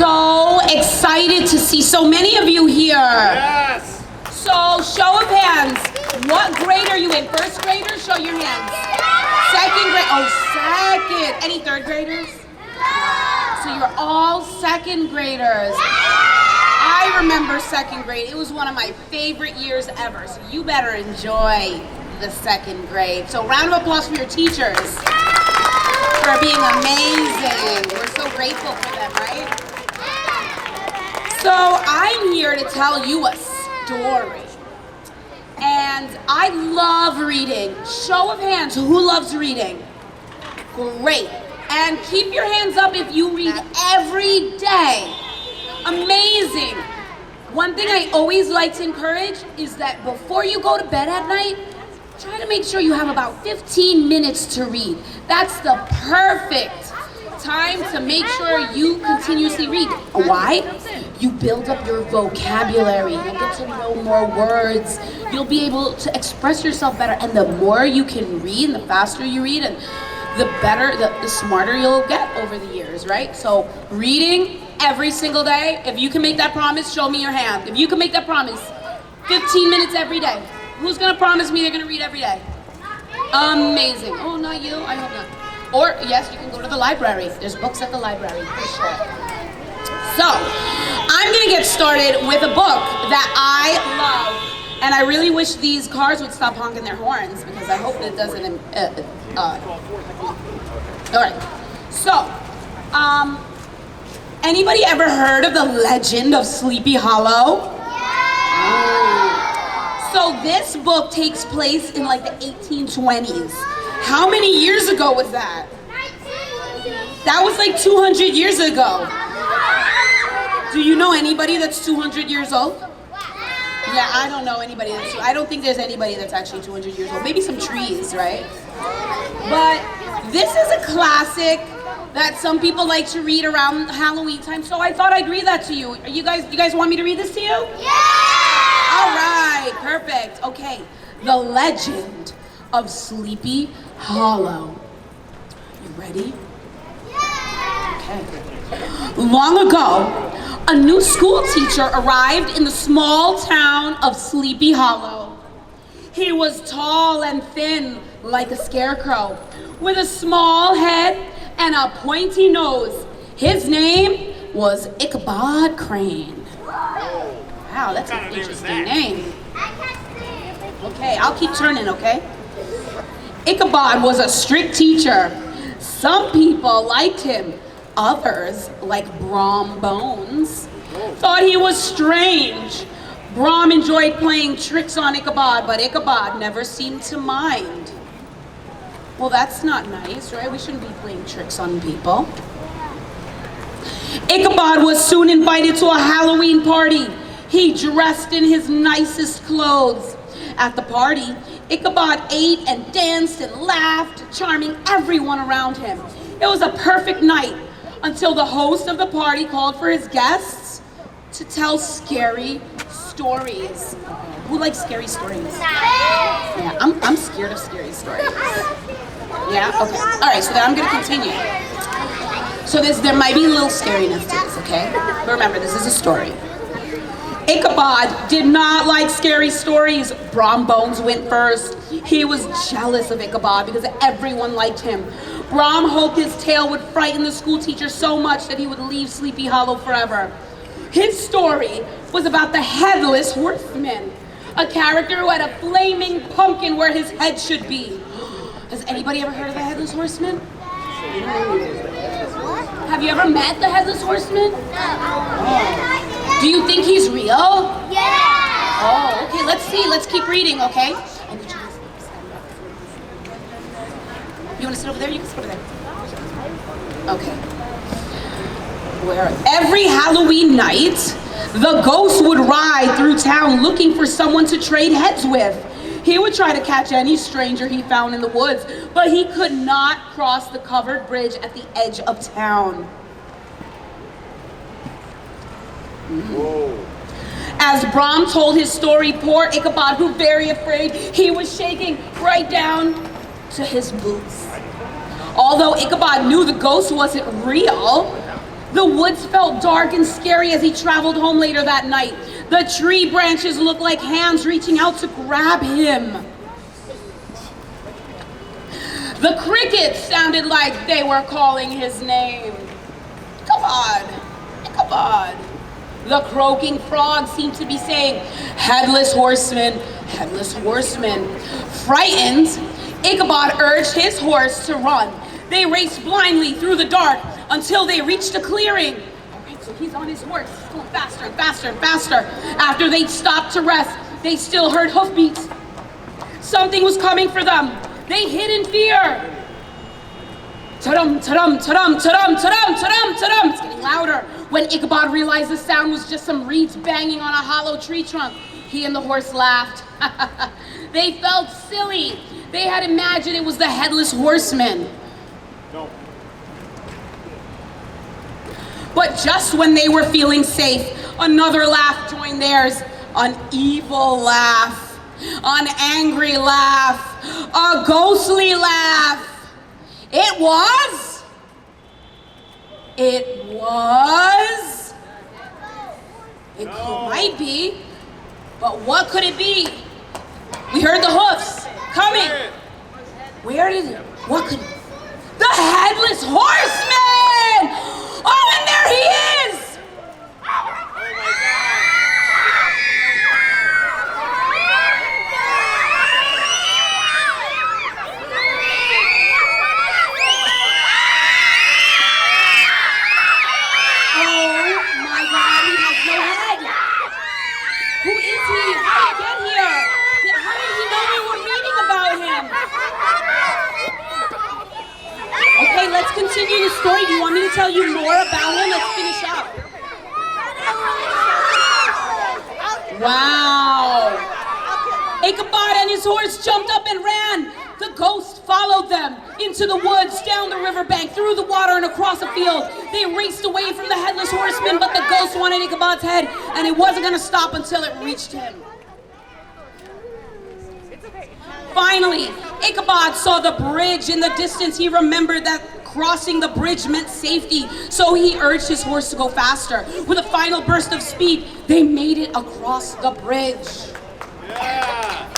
so excited to see so many of you here. Yes. So, show of hands. What grade are you in? First graders? Show your hands. Second grade? Oh, second. Any third graders? So you're all second graders. I remember second grade. It was one of my favorite years ever. So you better enjoy the second grade. So round of applause for your teachers for being amazing. We're so grateful for them, right? So I'm here to tell you a story. And I love reading. Show of hands, who loves reading? Great. And keep your hands up if you read every day. Amazing. One thing I always like to encourage is that before you go to bed at night, try to make sure you have about 15 minutes to read. That's the perfect time to make sure you continuously read. Why? You build up your vocabulary. You'll get to know more words. You'll be able to express yourself better. And the more you can read and the faster you read, and the better, the smarter you'll get over the years, right? So reading every single day. If you can make that promise, show me your hand. If you can make that promise, 15 minutes every day. Who's gonna promise me they're gonna read every day? Amazing. Oh, not you? I hope not. Or, yes, you can go to the library. There's books at the library, for sure. So, I'm gonna get started with a book that I love. And I really wish these cars would stop honking their horns because I hope it doesn't, all right. So, anybody ever heard of the legend of Sleepy Hollow? So this book takes place in like the 1820s. How many years ago was that? That was like 200 years ago. Do you know anybody that's 200 years old? Yeah, I don't know anybody that's, I don't think there's anybody that's actually 200 years old. Maybe some trees, right? But this is a classic that some people like to read around Halloween time, so I thought I'd read that to you. You guys want me to read this to you? Yeah! All right, perfect. Okay, The Legend of Sleepy Hollow. You ready? Yeah! Okay. Long ago, a new school teacher arrived in the small town of Sleepy Hollow. He was tall and thin like a scarecrow, with a small head and a pointy nose. His name was Ichabod Crane. Wow, that's an interesting name. Okay, I'll keep turning, okay? Ichabod was a strict teacher. Some people liked him. Others, like Brom Bones, thought he was strange. Brom enjoyed playing tricks on Ichabod, but Ichabod never seemed to mind. Well, that's not nice, right? We shouldn't be playing tricks on people. Ichabod was soon invited to a Halloween party. He dressed in his nicest clothes. At the party, Ichabod ate and danced and laughed, charming everyone around him. It was a perfect night until the host of the party called for his guests to tell scary stories. Who likes scary stories? Yeah, I'm scared of scary stories. Yeah, okay. All right, so then I'm gonna continue. So there might be a little scariness to this, okay? But remember, this is a story. Ichabod did not like scary stories. Brom Bones went first. He was jealous of Ichabod because everyone liked him. Brom hoped his tale would frighten the school teacher so much that he would leave Sleepy Hollow forever. His story was about the Headless Horseman, a character who had a flaming pumpkin where his head should be. Has anybody ever heard of the Headless Horseman? Have you ever met the Headless Horseman? No. Do you think he's real? Yeah. Oh, okay, let's see. Let's keep reading, okay? You want to sit over there? You can sit over there. Okay. Every Halloween night, the ghost would ride through town looking for someone to trade heads with. He would try to catch any stranger he found in the woods, but he could not cross the covered bridge at the edge of town. Whoa. As Brom told his story, poor Ichabod grew very afraid. He was shaking right down to his boots. Although Ichabod knew the ghost wasn't real, The woods felt dark and scary as he traveled home later that night. The tree branches looked like hands reaching out to grab him. The crickets sounded like they were calling his name. Ichabod, Ichabod. The croaking frogs seemed to be saying, Headless Horseman, Headless Horseman. Frightened, Ichabod urged his horse to run. They raced blindly through the dark until they reached a clearing. All right, so he's on his horse, going faster and faster and faster. After they'd stopped to rest, they still heard hoofbeats. Something was coming for them. They hid in fear. Ta-dum, ta-dum, ta-dum, ta-dum, ta-dum, ta-dum, ta-dum. It's getting louder. When Ichabod realized the sound was just some reeds banging on a hollow tree trunk, he and the horse laughed. They felt silly. They had imagined it was the Headless Horseman. No. But just when they were feeling safe, another laugh joined theirs. An evil laugh. An angry laugh. A ghostly laugh. It was. It might be. But what could it be? We heard the hoofs coming. Where did it? What could? The Headless Horseman! Oh, and there he is! Let's continue the story. Do you want me to tell you more about him? Let's finish up. Wow. Ichabod and his horse jumped up and ran. The ghost followed them into the woods, down the riverbank, through the water, and across a field. They raced away from the Headless Horseman, but the ghost wanted Ichabod's head, and it wasn't going to stop until it reached him. Finally, Ichabod saw the bridge in the distance. He remembered that crossing the bridge meant safety, so he urged his horse to go faster. With a final burst of speed, they made it across the bridge. Yeah.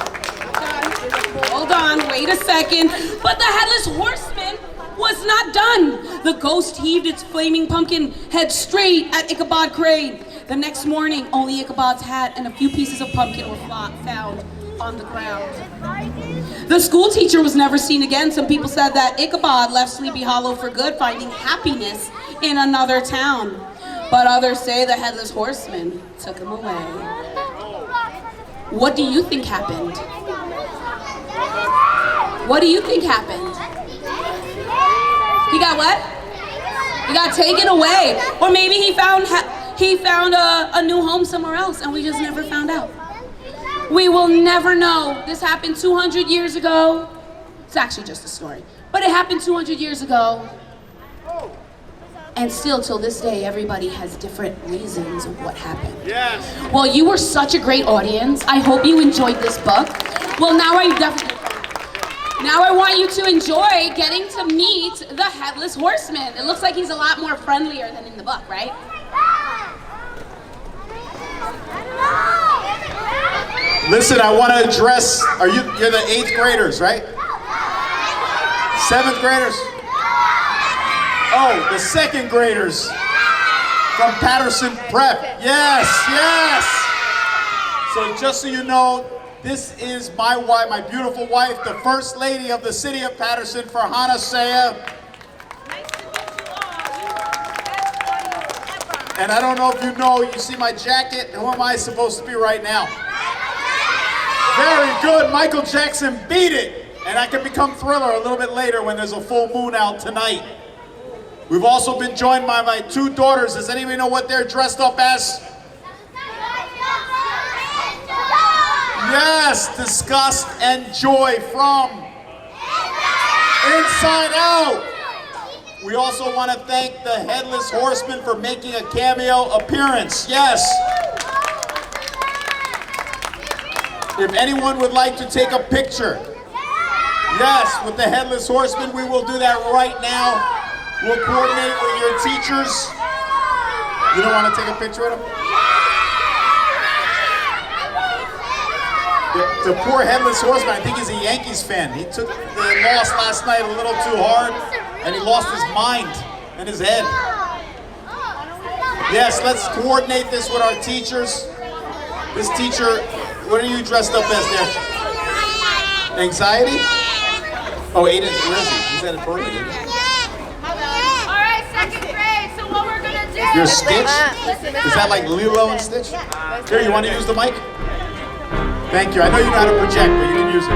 Hold on, wait a second. But the Headless Horseman was not done. The ghost heaved its flaming pumpkin head straight at Ichabod Crane. The next morning, only Ichabod's hat and a few pieces of pumpkin were found on the ground. The school teacher was never seen again. Some people said that Ichabod left Sleepy Hollow for good, finding happiness in another town. But others say the Headless Horseman took him away. What do you think happened? What do you think happened? He got what? He got taken away. Or maybe he found a new home somewhere else and we just never found out. We will never know. This happened 200 years ago. It's actually just a story. But it happened 200 years ago. And still, till this day, everybody has different reasons of what happened. Yes. Well, you were such a great audience. I hope you enjoyed this book. Well, now I want you to enjoy getting to meet the Headless Horseman. It looks like he's a lot more friendlier than in the book, right? Listen, I want to address, you're the 8th graders, right? 7th graders? Oh, the 2nd graders from Paterson Prep. Yes, yes. So just so you know, this is my wife, my beautiful wife, the First Lady of the City of Paterson, Farhanna, Sayegh. And I don't know if you know, you see my jacket, who am I supposed to be right now? Very good, Michael Jackson beat it. And I can become Thriller a little bit later when there's a full moon out tonight. We've also been joined by my 2 daughters. Does anybody know what they're dressed up as? Yes, Disgust and Joy from Inside Out. We also want to thank the Headless Horseman for making a cameo appearance. Yes. If anyone would like to take a picture, yes, with the Headless Horseman, we will do that right now. We'll coordinate with your teachers You don't want to take a picture with him? The poor Headless Horseman, I think he's a Yankees fan. He took the loss last night a little too hard, and he lost his mind and his head. Yes, let's coordinate this with our teachers. This teacher, what are you dressed up as there? Anxiety? Oh, Aiden, where is he? He's at a party, isn't he? All right, second grade, so what we're gonna do... You're Stitch? Is that like Lilo and Stitch? Here, you want to use the mic? Thank you. I know you know how to project, but you can use it.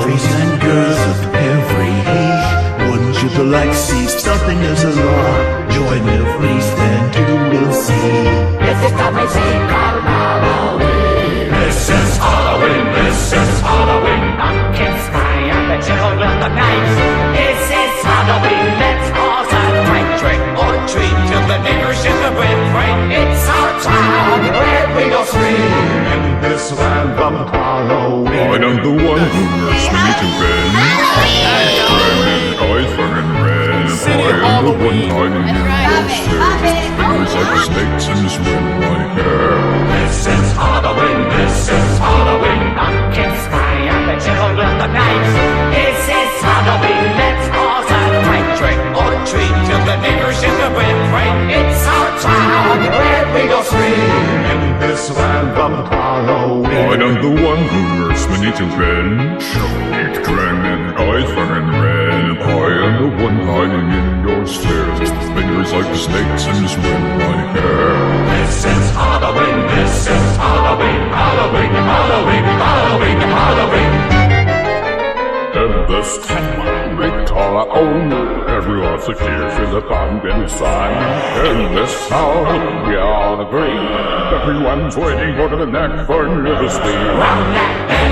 Boys and girls of every age, wouldn't you like to see something is a law? Join the feast and you will see. This is amazing Halloween. This is Halloween, this is Halloween. Pumpkins high and the children the night. This is Halloween. Let's all celebrate. Trick or treat till the neighbors in the wind break. It's our town where we go free. In this land of Halloween, I am the one who wears the meeting red. Eyes burning red. I am the one hiding in those stairs. Fingers like the snakes in this red my hair. this is Halloween, this is Halloween. Pumpkins high and the children the night. This is Halloween. Let's all celebrate. Trick or treat till the neighbors in the wind break. It's our town where we go free. In this land of Halloween, I am the one who wears the meeting red. Eat grand and eyes burning red. I am the one hiding in your stairs. Fingers like the snakes in this red my hair. this is Halloween, this is Halloween, Halloween, Halloween, Halloween, Halloween. And this time we call our own. Everyone's a cheer for the pumpkin sign. In this town we all agree. Everyone's waiting for the next for New Year's Eve. Round that bend